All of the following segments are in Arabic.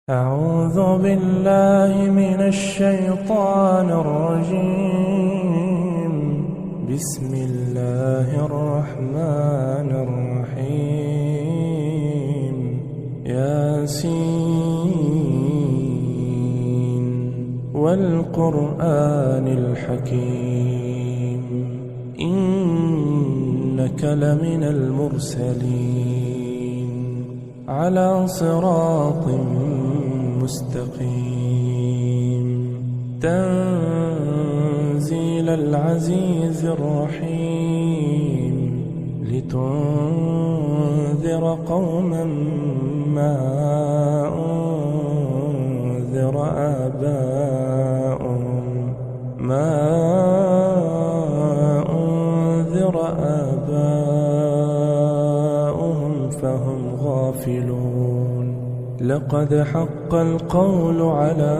أعوذ بالله من الشيطان الرجيم. بسم الله الرحمن الرحيم. ياسين والقرآن الحكيم إنك لمن المرسلين على صراط مستقيم تنزيل العزيز الرحيم لتنذر قوما ما أنذر آباؤهم فهم غافلون. لقد حق القول على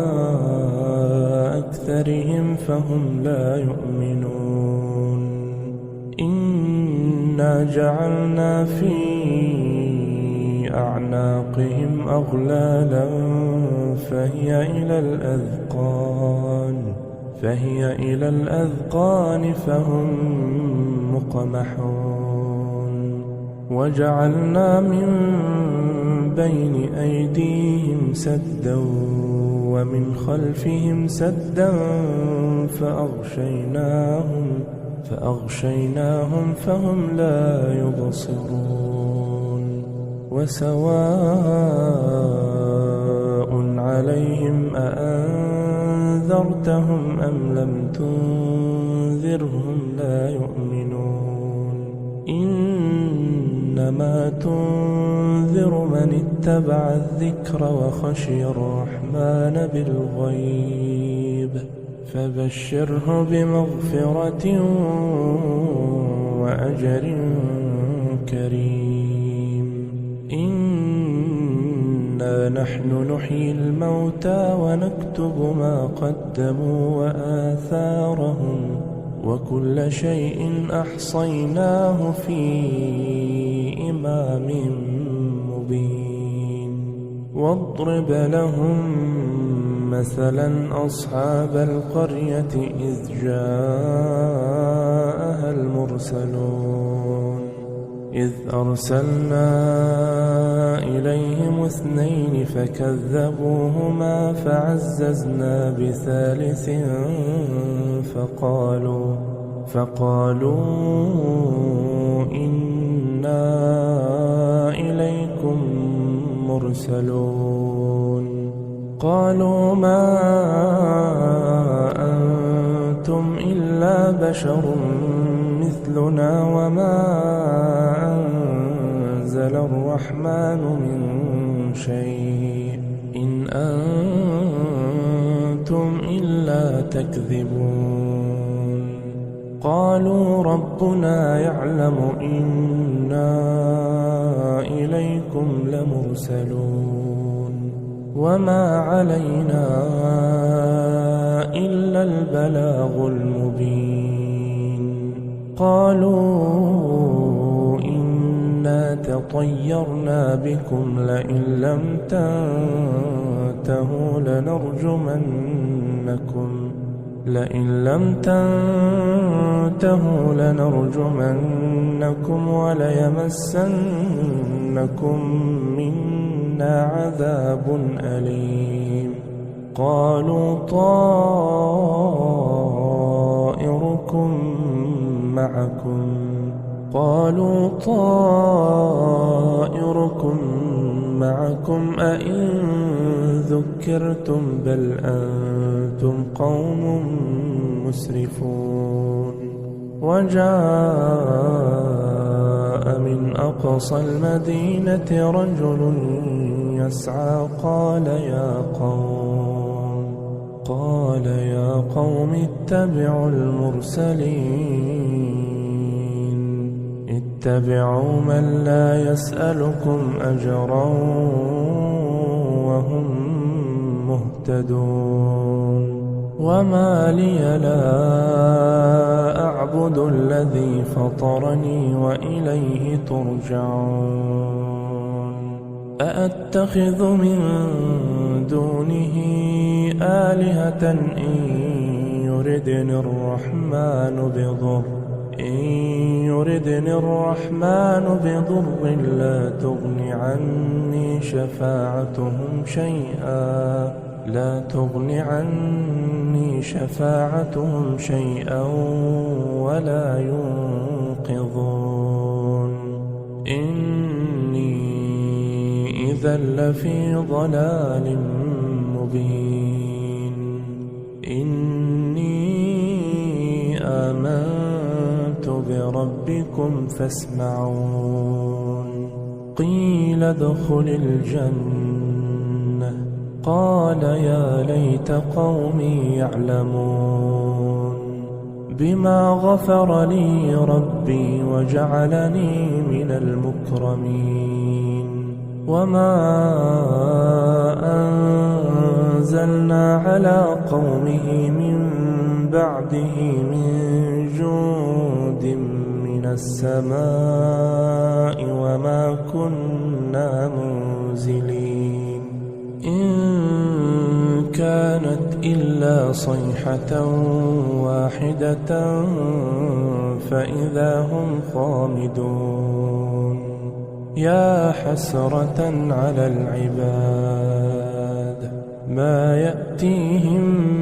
أكثرهم فهم لا يؤمنون. إنا جعلنا في أعناقهم أغلالا فهي إلى الأذقان فهم مقمحون. وجعلنا من بين أيديهم سدا ومن خلفهم سدا فأغشيناهم فهم لا يبصرون. وسواء عليهم أأنذرتهم أم لم تنذرهم لا يؤمنون. إنما تنذر من اتبع الذكر وخشي الرحمن بالغيب فبشره بمغفرة وأجر كريم. إنا نحن نحيي الموتى ونكتب ما قدموا وآثارهم وكل شيء أحصيناه في إمام مبين. واضرب لهم مثلا أصحاب القرية إذ جاءها المرسلون إذ أرسلنا إليهم 2 فكذبوهما فعززنا بثالث فقالوا إنا إليكم مرسلون. قالوا ما أنتم إلا بشر مثلنا وما أنزل الرحمن من شيء إن أنتم إلا تكذبون. قالوا ربنا يعلم إنا إليكم لمرسلون وما علينا إلا البلاغ المبين. قالوا إنا تطيرنا بكم لئن لم تنتهوا لنرجمنكم وليمسنكم منا عذاب أليم. قالوا طائركم معكم أئن ذكرتم بل أنتم قوم مسرفون. وجاء من أقصى المدينة رجل يسعى قال يا قوم اتبعوا المرسلين اتبعوا من لا يسألكم أجرا وهم مهتدون. وما لي لا أعبد الذي فطرني وإليه ترجعون. أأتخذ من آية إن يردني الرحمن بضر لا تغن عني شفاعتهم شيئا ولا ينقذون إني إذا لفي ضلال مبين إني آمنت بربكم فاسمعون قيل ادخل الجنة قال يا ليت قومي يعلمون بما غفر لي ربي وجعلني من المكرمين وما أنزلنا على قومه من بعده من جند من السماء وما كنا منزلين إن كانت إلا صيحة واحدة فإذا هم خامدون يا حسرة على العباد ما يأتيهم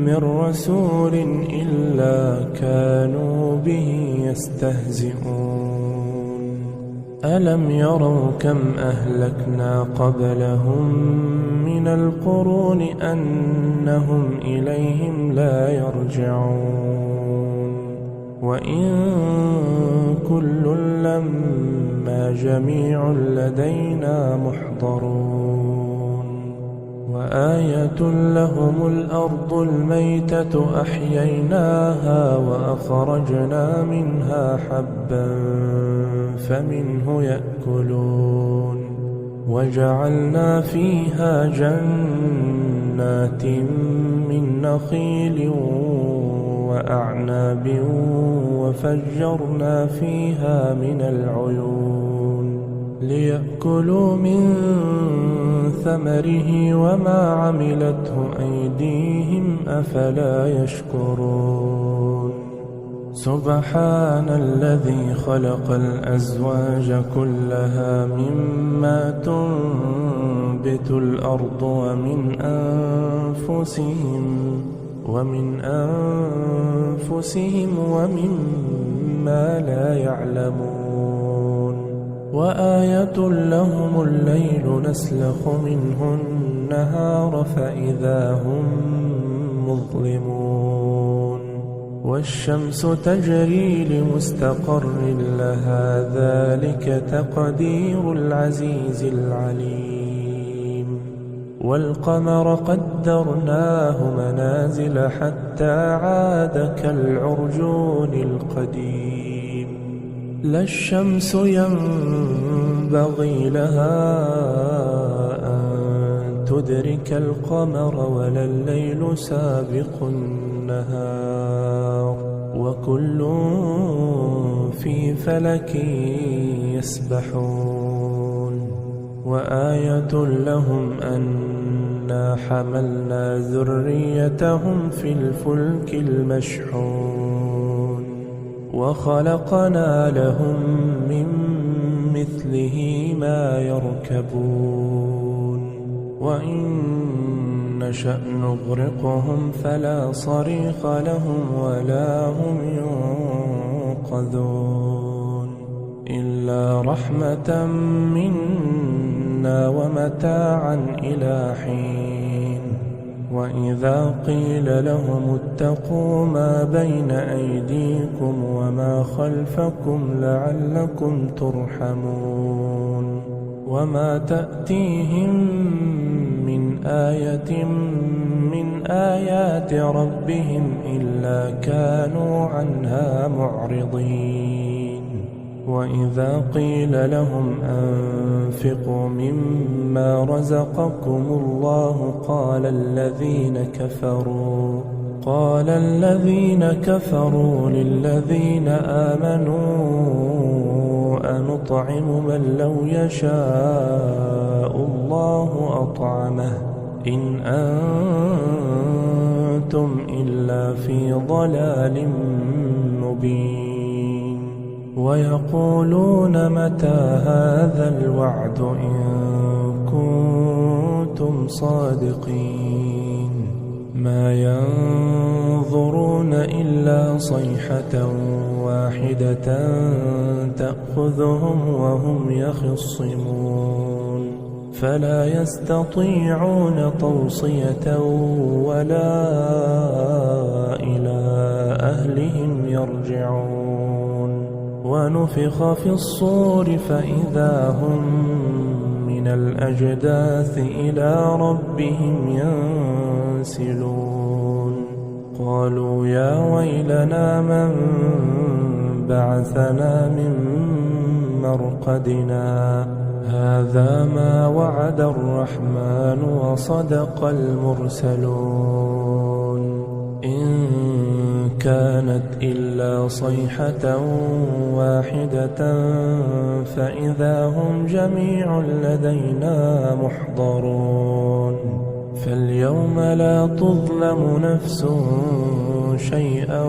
من رسول إلا كانوا به يستهزئون ألم يروا كم أهلكنا قبلهم من القرون أنهم إليهم لا يرجعون وإن كل لما جميع لدينا محضرون وآية لهم الأرض الميتة أحييناها وأخرجنا منها حبا فمنه يأكلون وجعلنا فيها جنات من نخيل وأعناب وفجرنا فيها من العيون ليأكلوا من ثمره وما عملته أيديهم أفلا يشكرون سبحان الذي خلق الأزواج كلها مما تنبت الأرض ومن أنفسهم ومما لا يعلمون وآية لهم الليل نسلخ منه النهار فإذا هم مظلمون والشمس تجري لمستقر لها ذلك تقدير العزيز العليم والقمر قدرناه منازل حتى عاد كالعرجون القديم لا الشمس ينبغي لها أن تدرك القمر ولا الليل سابق النهار وكل في فلك يسبحون وآية لهم أنا حملنا ذريتهم في الفلك المشحون وخلقنا لهم من مثله ما يركبون وإن نشأ نغرقهم فلا صريخ لهم ولا هم ينقذون إلا رحمة منا ومتاعا إلى حين وإذا قيل لهم اتقوا ما بين أيديكم وما خلفكم لعلكم ترحمون وما تأتيهم من آية من آيات ربهم إلا كانوا عنها معرضين وإذا قيل لهم أنفقوا مما رزقكم الله قال الذين كفروا للذين آمنوا أنطعم من لو يشاء الله أطعمه إن إلا في ضلال مبين ويقولون متى هذا الوعد إن كنتم صادقين ما ينظرون إلا صيحة واحدة تأخذهم وهم يخصمون فلا يستطيعون توصية ولا إلى أهلهم يرجعون ونفخ في الصور فإذا هم من الأجداث إلى ربهم ينسلون قالوا يا ويلنا من بعثنا من مرقدنا هذا ما وعد الرحمن وصدق المرسلون إن كانت إلا صيحة واحدة فإذا هم جميع لدينا محضرون فاليوم لا تظلم نفس شيئا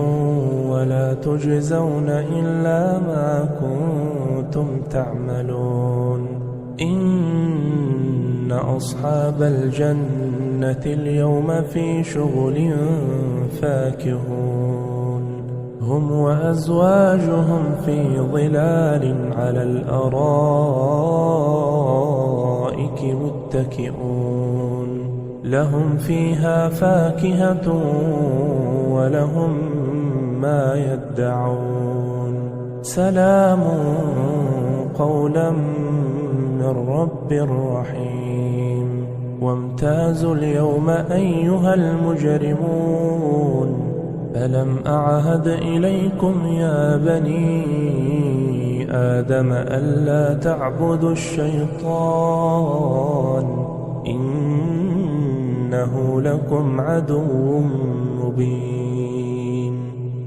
ولا تجزون إلا ما كنتم تعملون إن أصحاب الجنة اليوم في شغل فاكهون هم وأزواجهم في ظلال على الأرائك متكئون لهم فيها فاكهة ولهم ما يدعون سلام قولا من رب رحيم وامتازوا اليوم أيها المجرمون ألم أعهد إليكم يا بني آدم ألا تعبدوا الشيطان إنه لكم عدو مبين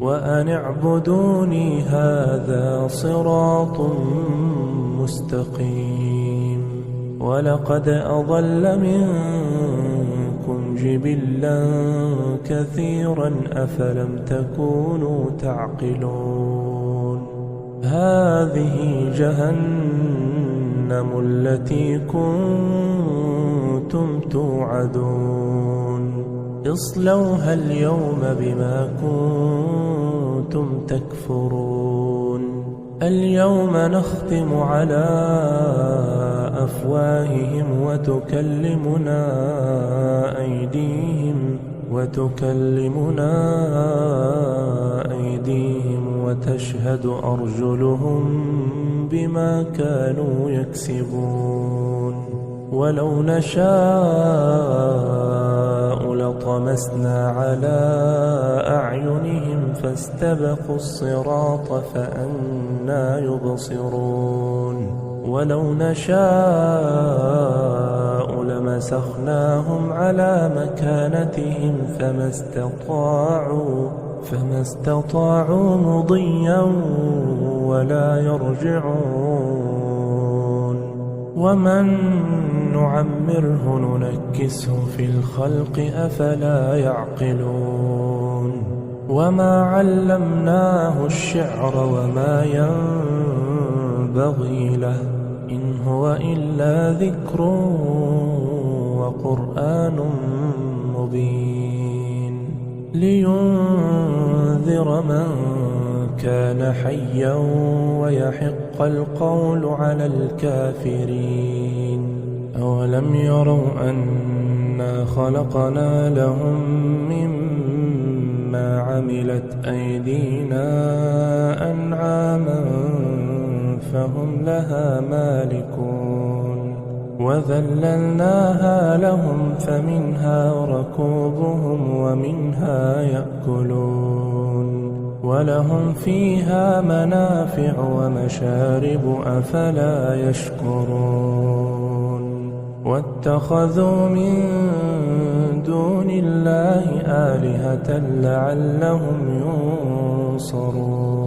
وأن اعبدوني هذا صراط مستقيم ولقد أضل منكم جبلا كثيرا أفلم تكونوا تعقلون هذه جهنم التي كنتم توعدون اصلوها اليوم بما كنتم تكفرون اليوم نختم على أفواههم وتكلمنا أيديهم وتشهد أرجلهم بما كانوا يكسبون ولو نشاء لطمسنا على أعينهم فاستبقوا الصراط فأنى يبصرون ولو نشاء لمسخناهم على مكانتهم فما استطاعوا مضيا ولا يرجعون ومن نعمره ننكسه في الخلق أفلا يعقلون وما علمناه الشعر وما ينبغي له إن هو إلا ذكر وقرآن مبين لينذر من كان حيا ويحق القول على الكافرين أولم يروا أنا خلقنا لهم مما عملت أيدينا أنعاما فهم لها مالكون وذللناها لهم فمنها ركوبهم ومنها يأكلون ولهم فيها منافع ومشارب أفلا يشكرون واتخذوا من دون الله آلهة لعلهم ينصرون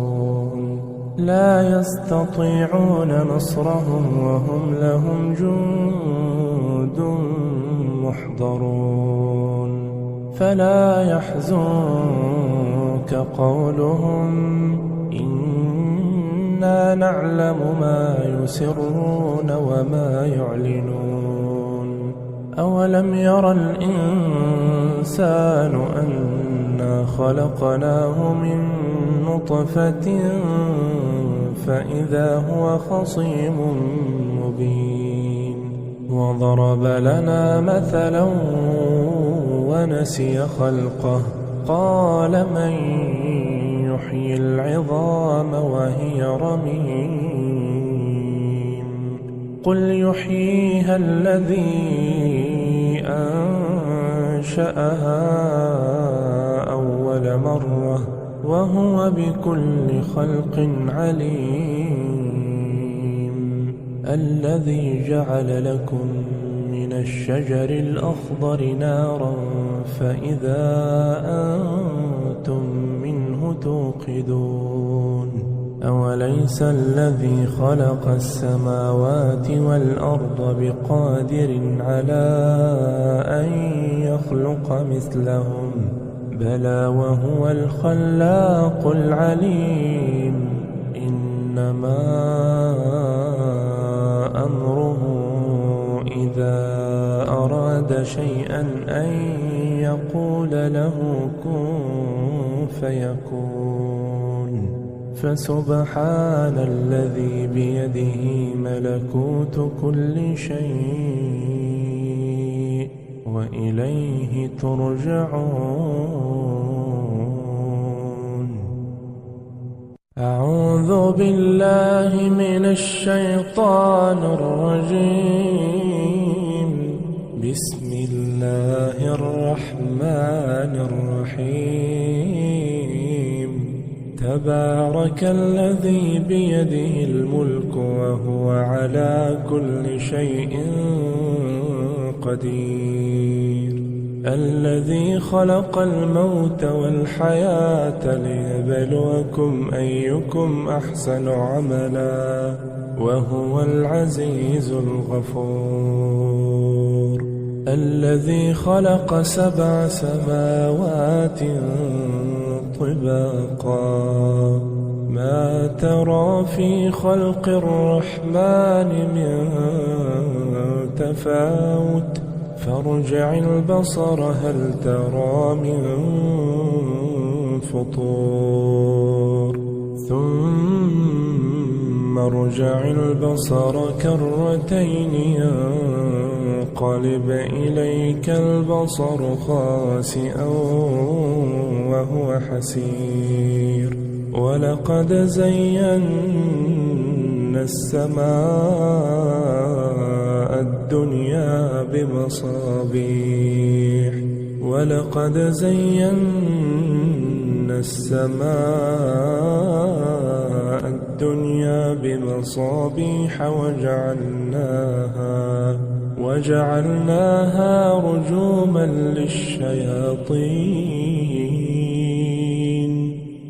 لا يستطيعون نصرهم وهم لهم جند محضرون فلا يحزنك قولهم إنا نعلم ما يسرون وما يعلنون أولم ير الإنسان أنا خلقناه من نطفة فإذا هو خصيم مبين وضرب لنا مثلا ونسي خلقه قال من يحيي العظام وهي رميم قل يحييها الذي أنشأها أول مرة وهو بكل خلق عليم الذي جعل لكم من الشجر الأخضر نارا فإذا أنتم منه توقدون أوليس الذي خلق السماوات والأرض بقادر على أن يخلق مثلهم بلى وهو الخلاق العليم إنما أمره إذا أراد شيئا أن يقول له كن فيكون فسبحان الذي بيده ملكوت كل شيء وإليه ترجعون أعوذ بالله من الشيطان الرجيم بسم الله الرحمن الرحيم تبارك الذي بيده الملك وهو على كل شيء قدير الذي خلق الموت والحياة ليبلوكم أيكم أحسن عملا وهو العزيز الغفور الذي خلق 7 سماوات طباقا ما ترى في خلق الرحمن من تفاوت فارجع البصر هل ترى من فطور ثم ارجع البصر كرتين ينقلب إليك البصر خاسئا وهو حسير ولقد زينا السماء الدنيا بمصابيح ولقد زينا السماء الدنيا بمصابيح وجعلناها رجوما للشياطين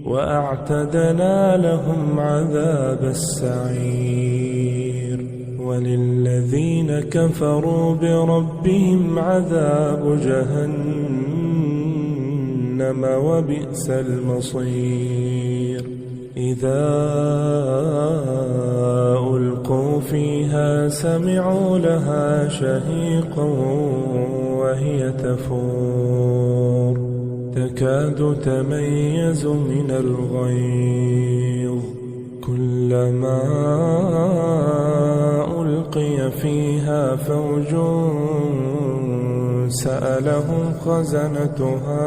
وأعتدنا لهم عذاب السعير وللذين كفروا بربهم عذاب جهنم وبئس المصير إذا ألقوا فيها سمعوا لها شهيقا وهي تفور تكاد تميز من الغيظ كلما ألقي فيها فوج سألهم خزنتها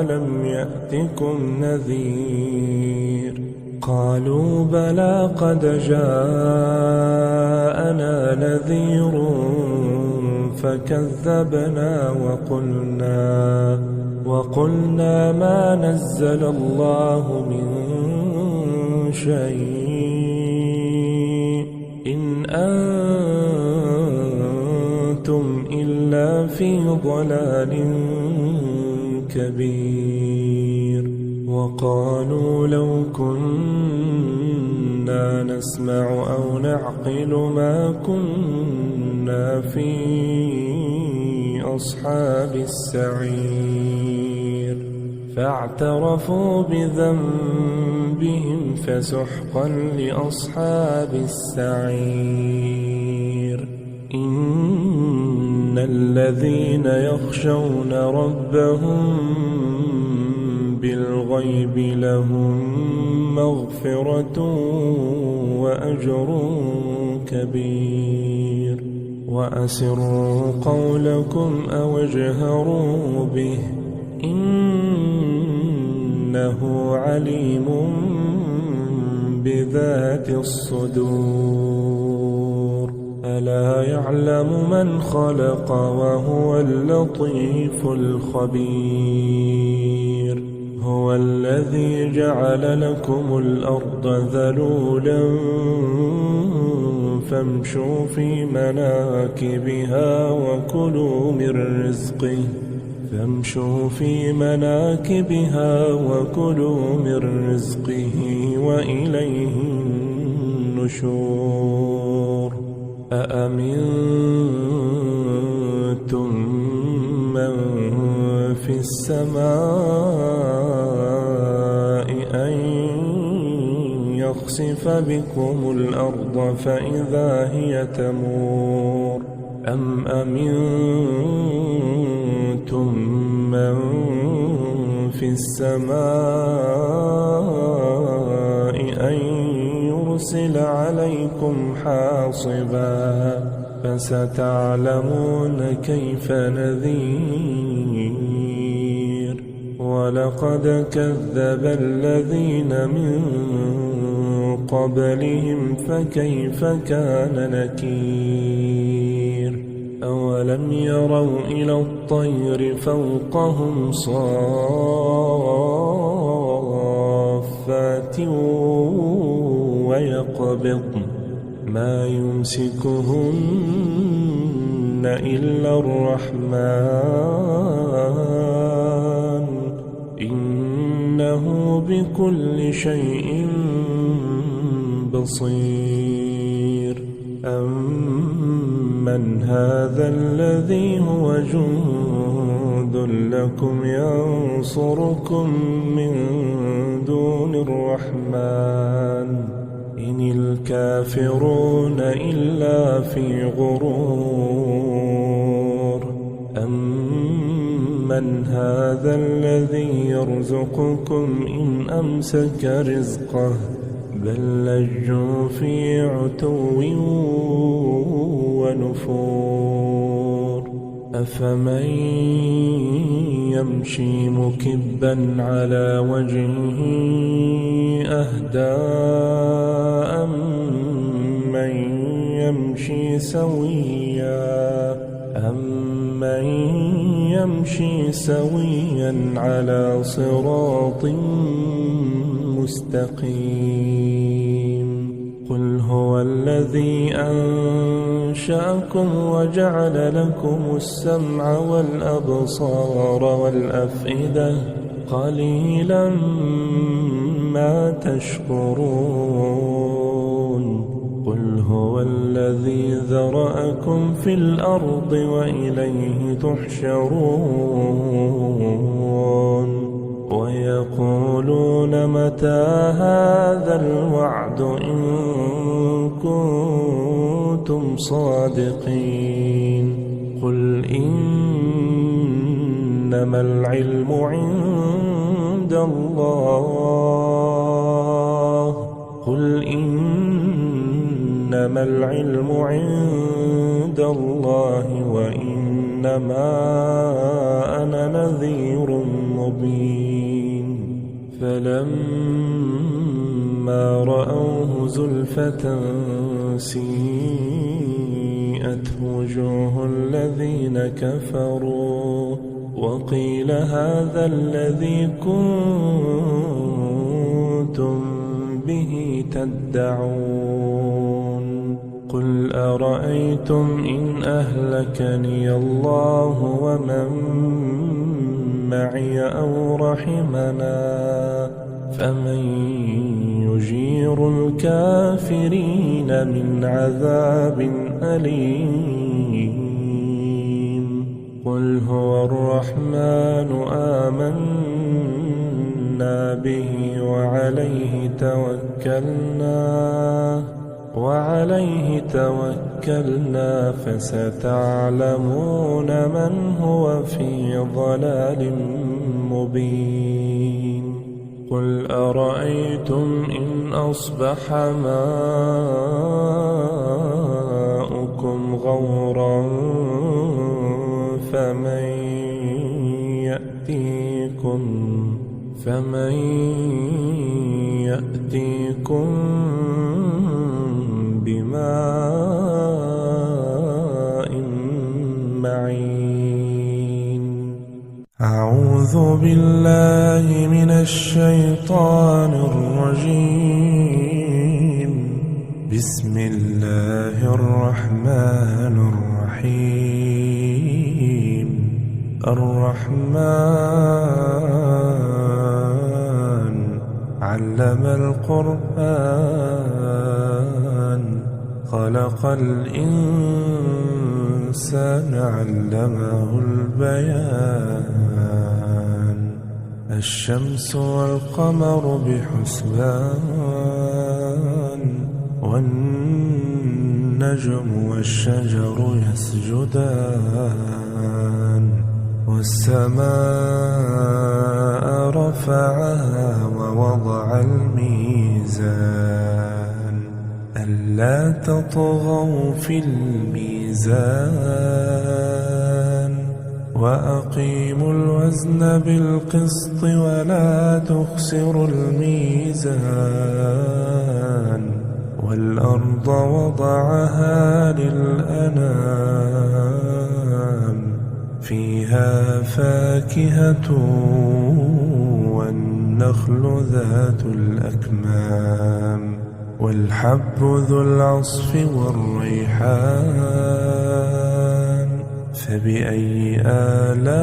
ألم يأتكم نذير قالوا بلى قد جاءنا نذير فكذبنا وقلنا ما نزل الله من شيء إن أنتم إلا في ضلال كبير وقالوا لو كنا نسمع أو نعقل ما كنا في أصحاب السعير فاعترفوا بذنبهم فسحقا لأصحاب السعير إن الذين يخشون ربهم بالغيب لهم مغفرة وأجر كبير وأسروا قولكم أو اجهروا به إنه عليم بذات الصدور ألا يعلم من خلق وهو اللطيف الخبير هو الذي جعل لكم الأرض ذلولا فامشوا في مناكبها وكلوا من رزقه وإليه النشور أأمنتم من في السماء أن يخسف بكم الأرض فإذا هي تمور أم أمنتم من في السماء أن يرسل عليكم حاصبا فستعلمون كيف نذير ولقد كذب الذين من قبلهم فكيف كان نكير أولم يروا إلى الطير فوقهم صافات ويقبضن ما يمسكهن إلا الرحمن إنه بكل شيء بصير أمن هذا الذي هو جند لكم ينصركم من دون الرحمن إن الكافرون إلا في غرور أمن هذا الذي يرزقكم إن أمسك رزقه بل لجوا في عتو ونفور أفمن يمشي مكبا على وجهه أهدى أمن يمشي سويا على صراط مستقيم قل هو الذي أنشأكم وجعل لكم السمع والأبصار والأفئدة قليلا ما تشكرون قل هو الذي ذرأكم في الأرض وإليه تحشرون ويقولون متى هذا الوعد إن كنتم صادقين قل إنما العلم عند الله وإنما أنا نذير مبين فلما رأوه زلفة سيئت وجوه الذين كفروا وقيل هذا الذي كنتم به تدعون قل أرأيتم إن أهلكني الله ومن معي أو رحمنا فمن يجير الكافرين من عذاب أليم قل هو الرحمن آمنا به وعليه توكلنا فستعلمون من هو في ضلال مبين قل أرأيتم إن أصبح ماؤكم غورا فمن يأتيكم بماء معين أعوذ بالله من الشيطان الرجيم بسم الله الرحمن الرحيم الرحمن علم القرآن خلق الإنسان علمه البيان الشمس والقمر بحسبان والنجم والشجر يسجدان والسماء رفعها ووضع الميزان ألا تطغوا في الميزان وأقيموا الوزن بالقسط ولا تخسروا الميزان والأرض وضعها للأنام فيها فاكهة والنخل ذات الأكمام والحب ذو العصف والريحان فبأي آلاء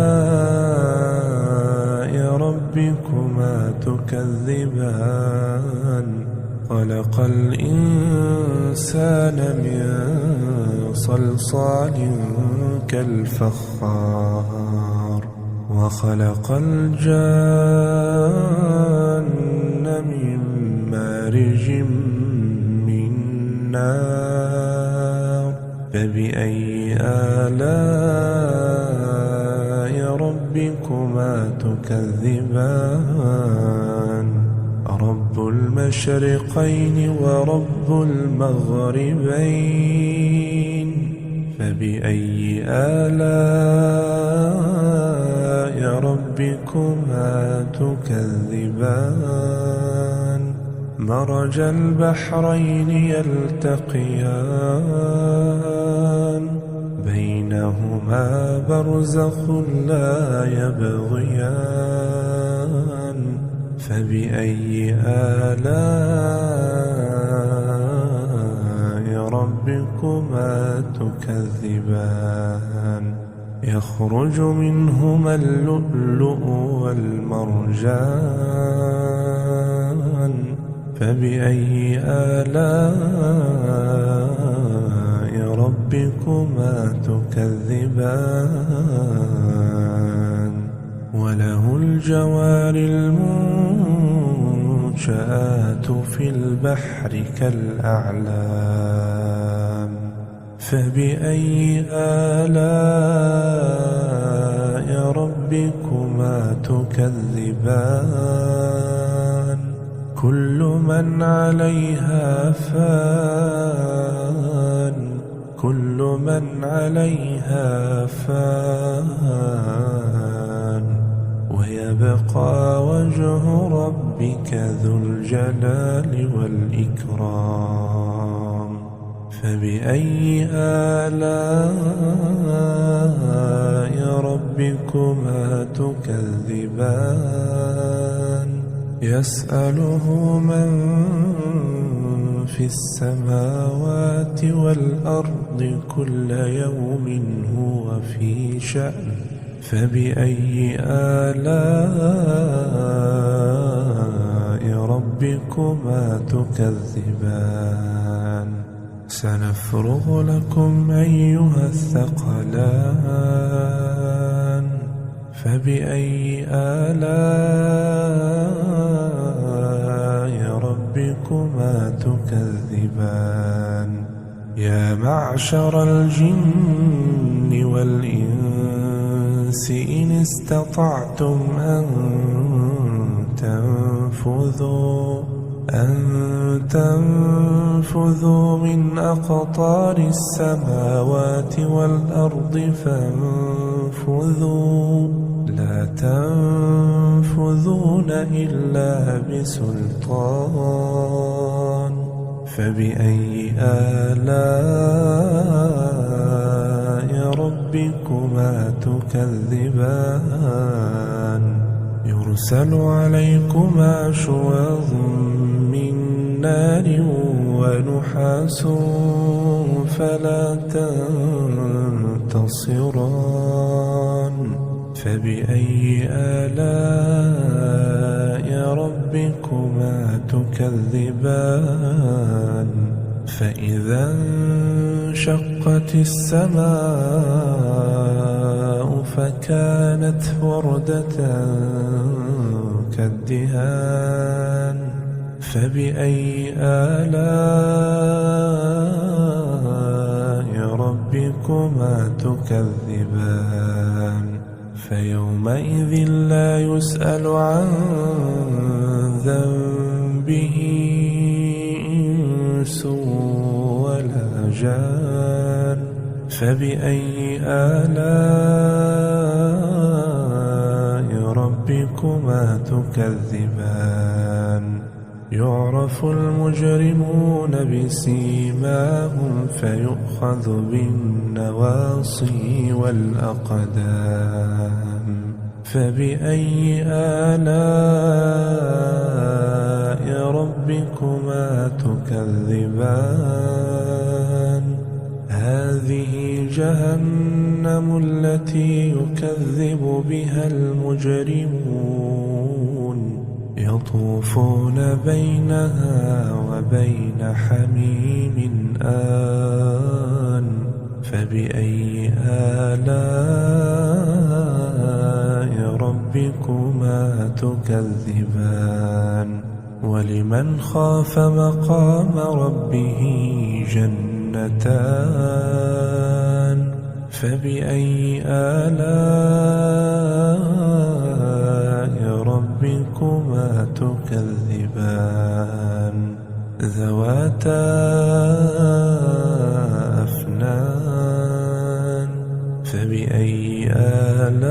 ربكما تكذبان خلق الإنسان من صلصال كالفخار وخلق الجان من مارج من نار فبأي آلاء ربكما تكذبان رب المشرقين ورب المغربين فبأي آلاء ربكما تكذبان مرج البحرين يلتقيان بينهما برزخ لا يبغيان فبأي آلاء ربكما تكذبان يخرج منهما اللؤلؤ والمرجان فبأي آلاء ربكما تكذبان وله الجوار المنشآت في البحر كالأعلام فبأي آلاء ربكما تكذبان كل من عليها فان ويبقى وجه ربك ذو الجلال والإكرام فبأي آلاء ربكما تكذبان يسأله من في السماوات والأرض كل يوم هو في شأن فبأي آلاء ربكما تكذبان سنفرغ لكم أيها الثقلان فبأي آلاء ربكما تكذبان يا معشر الجن والإنس إن استطعتم أن تنفذوا من أقطار السماوات والأرض فانفذوا لا تنفذون إلا بسلطان فبأي آلاء ربكما تكذبان يرسل عليكما شواظ من نار ونحاس فلا تنتصران فبأي آلاء ربكما تكذبان فإذا انشقت السماء فكانت وردة كالدهان فبأي آلاء ربكما تكذبان فيومئذ لا يسأل عن ذنبه إنس ولا جان فبأي آلاء ربكما تكذبان يعرف المجرمون بسيماهم فيؤخذ بالنواصي والأقدام فبأي آلاء ربكما تكذبان هذه جهنم التي يكذب بها المجرمون يطوفون بينها وبين حميم آن فبأي آلاء ربكما تكذبان ولمن خاف مقام ربه جنتان فبأي آلاء ربكما تكذبان ذواتا أفنان فبأي آلاء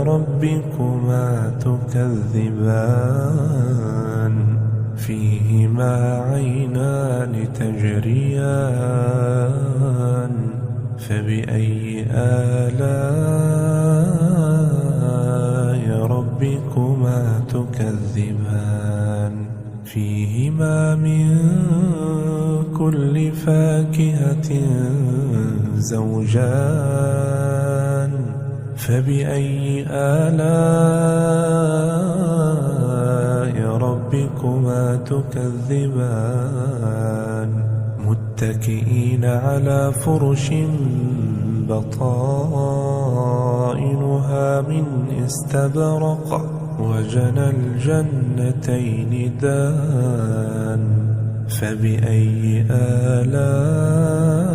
ربكما تكذبان فيهما عينان تجريان فبأي آلاء ربكما تكذبان فيهما من كل فاكهة زوجان فبأي آلاء ربكما تكذبان متكئين على فرش بطائنها من استبرق وجنى الجنتين دان فبأي آلاء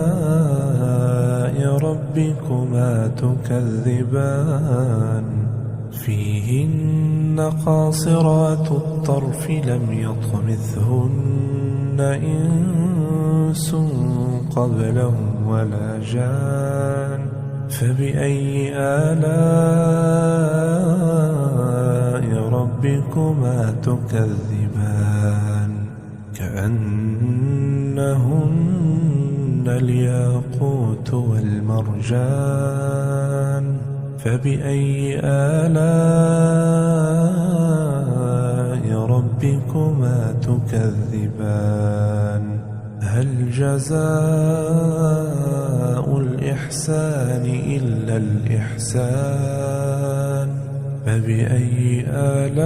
ربكما تكذبان فيهن قاصرات الطرف لم يطمثهن إنس قبلهم ولا جان فبأي آلاء ربكما تكذبان كأنهن الياقوت والمرجان فبأي آلاء ربكما تكذبان هل جزاء الإحسان إلا الإحسان فبأي آلاء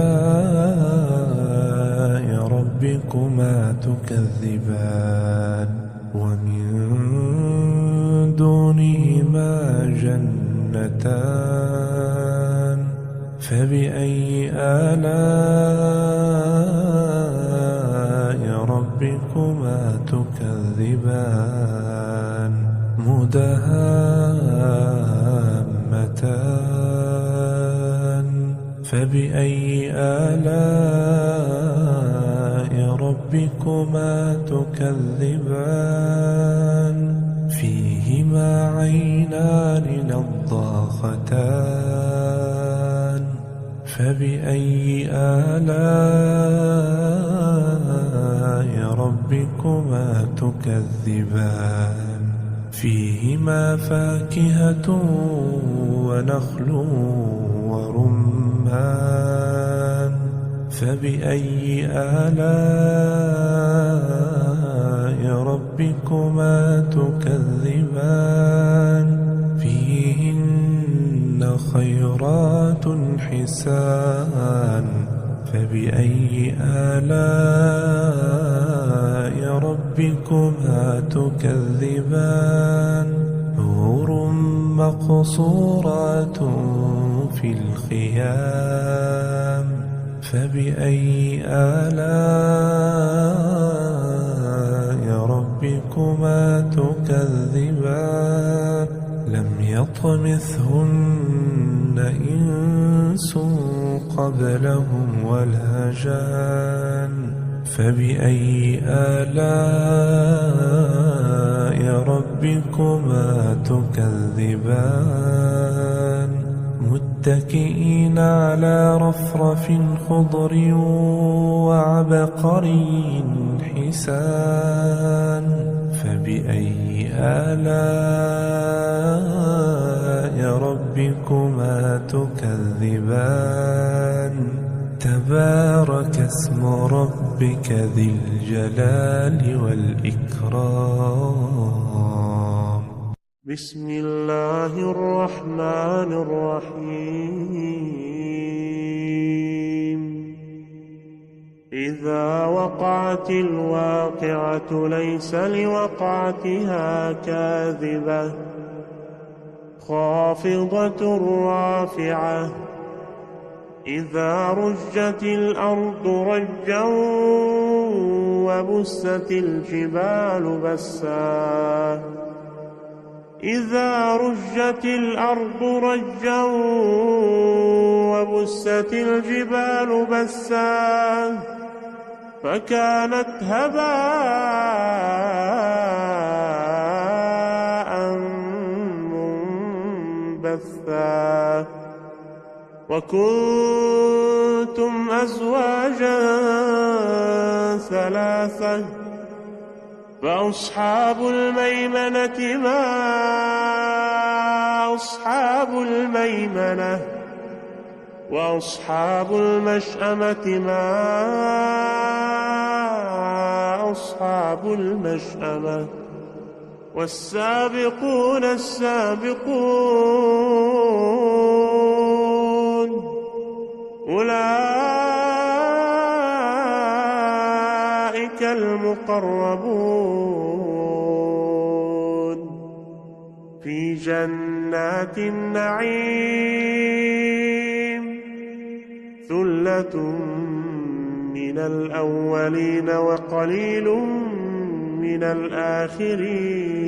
ربكما تكذبان ومن دونهما جنتان جنتان فبأي آلاء ربكما تكذبان مدهامتان فبأي آلاء ربكما تكذبان فيهما عينان نضاختان فبأي آلاء ربكما تكذبان فيهما فاكهة ونخل ورمان فبأي آلاء ربكما تكذبان فيهن خيرات حسان فبأي آلاء ربكما تكذبان حور مقصورات في الخيام فبأي آلاء ربكما تكذبان لم يطمثهن إنس قبلهم ولا جان فبأي آلاء ربكما تكذبان متكئين على رفرف خضر وعبقري حسان فبأي آلاء ربكما تكذبان تبارك اسم ربك ذي الجلال والإكرام. بسم الله الرحمن الرحيم. إذا وقعت الواقعة ليس لوقعتها كاذبة خافضة رافعة إذا رجت الأرض رجا وبست الجبال بسا إذا رجت الأرض رجا وبست الجبال بسا فكانت هباء منبثا وكنتم أزواجا ثلاثة فأصحاب الميمنة ما أصحاب الميمنة وأصحاب المشأمة ما أصحاب المشأمة والسابقون السابقون أولئك المقربون في جنات النعيم ثلة من الأولين وقليل من الآخرين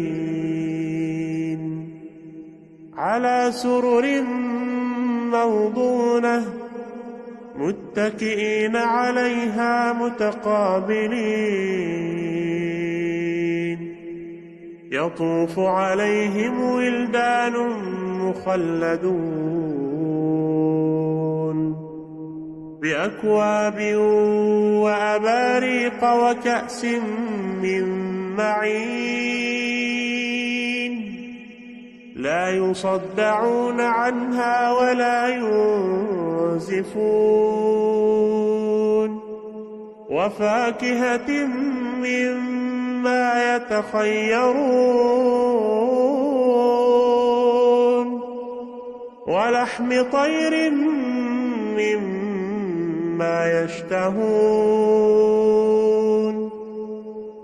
على سرر موضونة متكئين عليها متقابلين يطوف عليهم ولدان مخلدون بأكواب وأباريق وكأس من معين لا يصدعون عنها ولا ينزفون وفاكهة مما يتخيرون ولحم طير مما يشتهون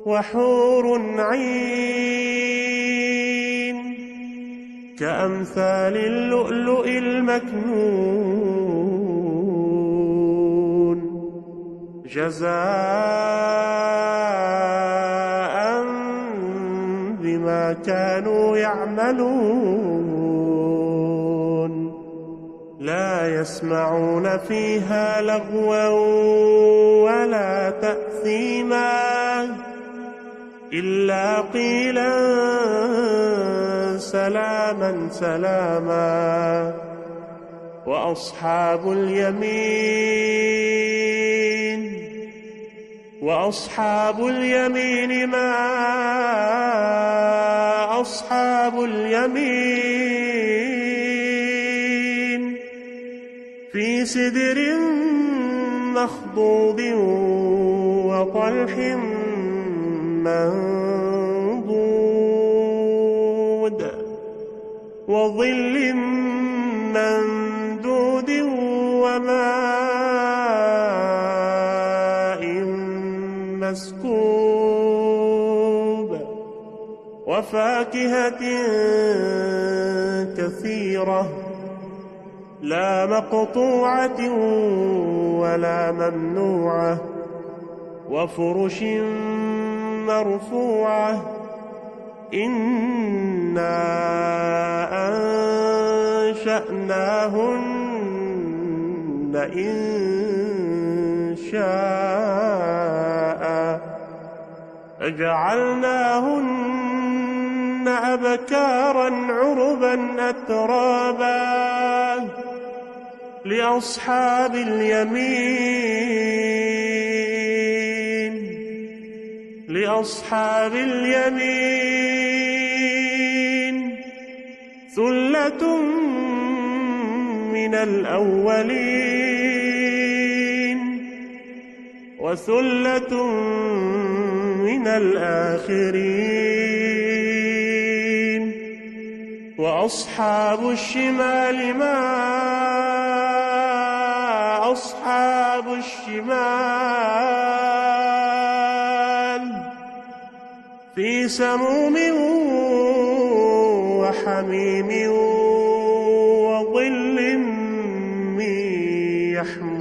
وحور عين كأمثال اللؤلؤ المكنون جزاء بما كانوا يعملون لا يسمعون فيها لغوا ولا تأثيما إلا قيلا سلاما سلاما وأصحاب اليمين ما أصحاب اليمين في سدر مخضود وطلح منضود وظل ممدود وماء مسكوب وفاكهة كثيرة لا مقطوعة ولا ممنوعة وفرش مرفوعة إنا أنشأناهن إنشاء فجعلناهن أبكارا عربا أترابا لأصحاب اليمين ثلة من الأولين وثلة من الآخرين وأصحاب الشمال ما أصحاب الشمال في سموم وحميم وظل من يحموم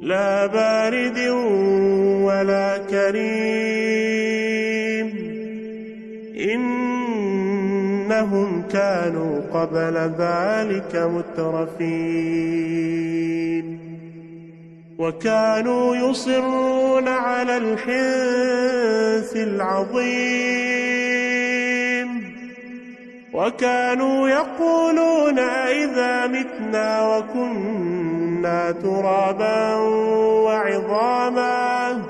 لا بارد ولا كريم إنهم كانوا قبل ذلك مترفين وكانوا يصرون على الحنث العظيم وكانوا يقولون أئذا متنا وكنا ترابا وعظاما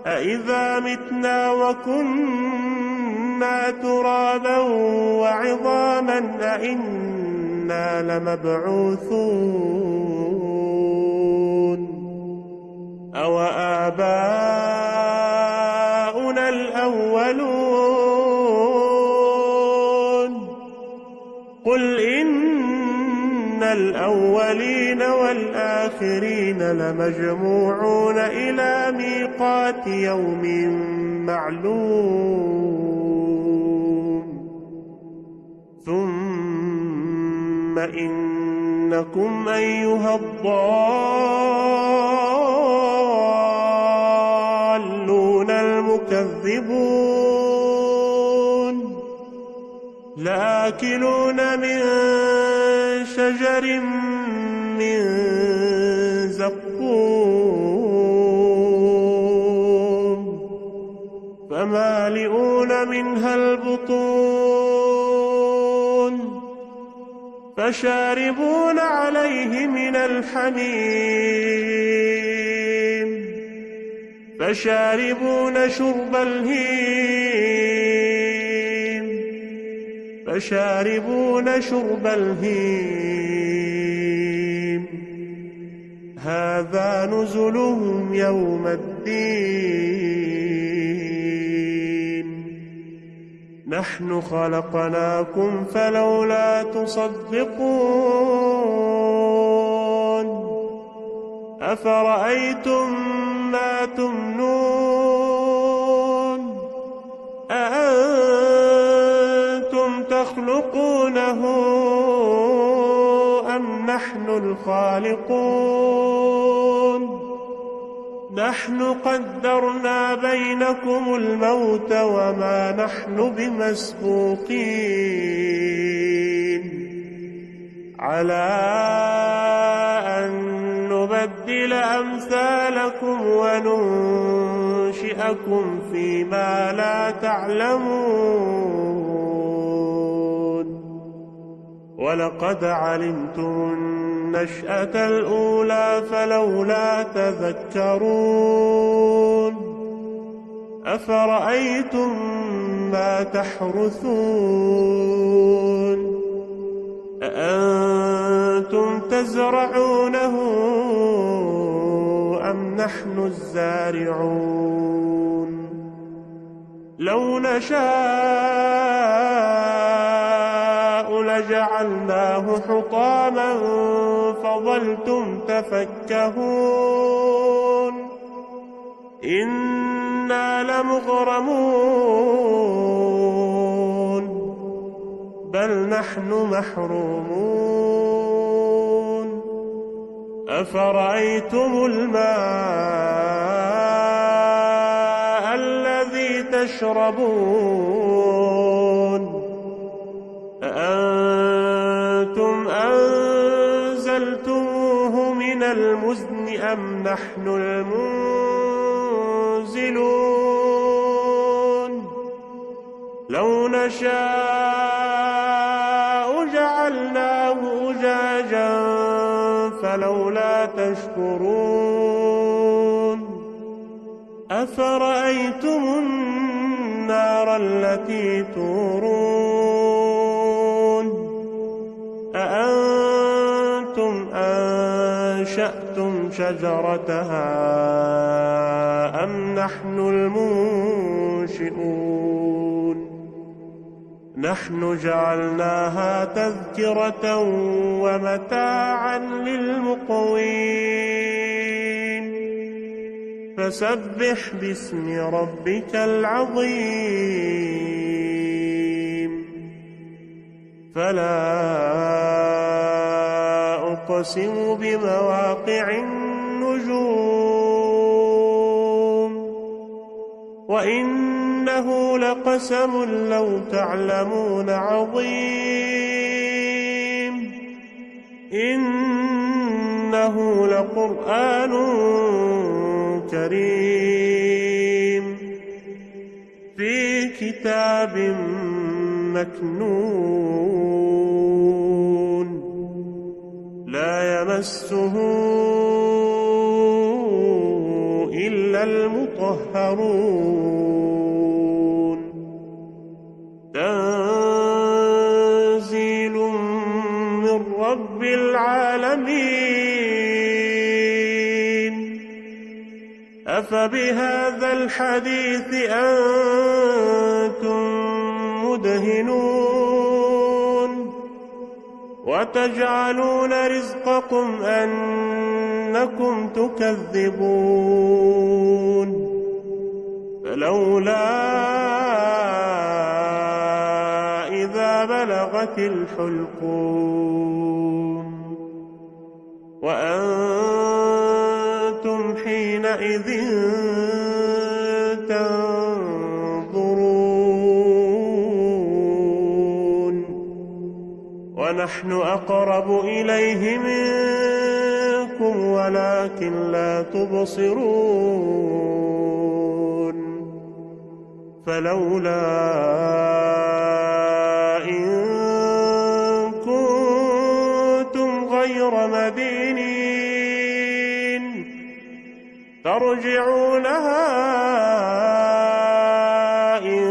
أئذا متنا وكنا ترابا وعظاما أئنا لمبعوثون أو آباؤنا الأولون قل إن الأولين والآخرين لمجموعون إلى ميقات يوم معلوم ثم إنكم أيها الضالون المكذبون لآكلون من شجر من زقوم فمالئون منها البطون فشاربون عليه من الحميم فشاربون شرب الهيم هذا نزلهم يوم الدين نحن خلقناكم فلولا تصدقون أفرأيتم ما تمنون تخلقونه أم نحن الخالقون نحن قدرنا بينكم الموت وما نحن بمسبوقين على أن نبدل أمثالكم وننشئكم فيما لا تعلمون ولقد علمتم النشأة الأولى فلولا تذكرون أفرأيتم ما تحرثون أأنتم تزرعونه أم نحن الزارعون لو نشاء لجعلناه حطاما فظلتم تفكهون إنا لمغرمون بل نحن محرومون أفرأيتم الماء الذي تشربون أأنتم أنزلتموه من المزن أم نحن المنزلون لو نشاء جعلناه أجاجا فلولا تشكرون أفرأيتم النار التي تورون أأنتم أنشأتم شجرتها أم نحن المنشئون نحن جعلناها تذكرة ومتاعا للمقوين فسبح باسم ربك العظيم فلا أقسم بمواقع النجوم وإنه لقسم لو تعلمون عظيم إنه لقرآن كريم في كتاب مكنون لا يمسه إلا المطهرون تنزيل من رب العالمين أفبهذا الحديث أنتم مدهنون وتجعلون رزقكم أنكم تكذبون فلولا إذا بلغت الحلقوم وأنتم حينئذ تنظرون ونحن أقرب إليه منكم ولكن لا تبصرون فلولا إن كنتم غير مدينين ترجعونها إن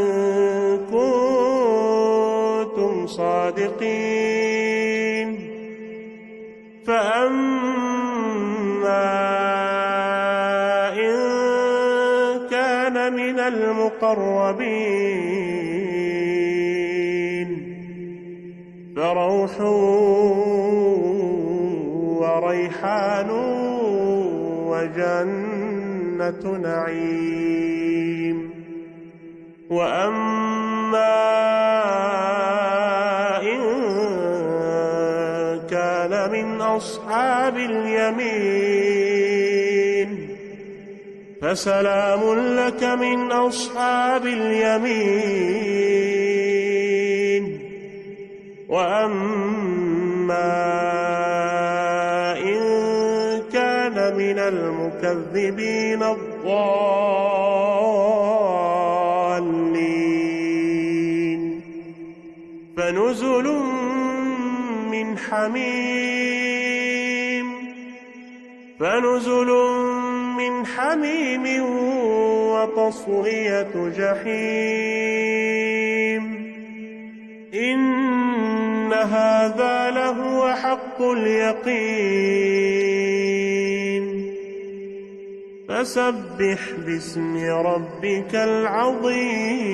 كنتم صادقين فأما إن كان من المقربين فروح وريحان وجنة نعيم وأما من أصحاب اليمين فسلام لك من أصحاب اليمين وأما إن كان من المكذبين الضالين فنزل من حميم وتصلية جحيم إن هذا لهو حق اليقين فسبح باسم ربك العظيم.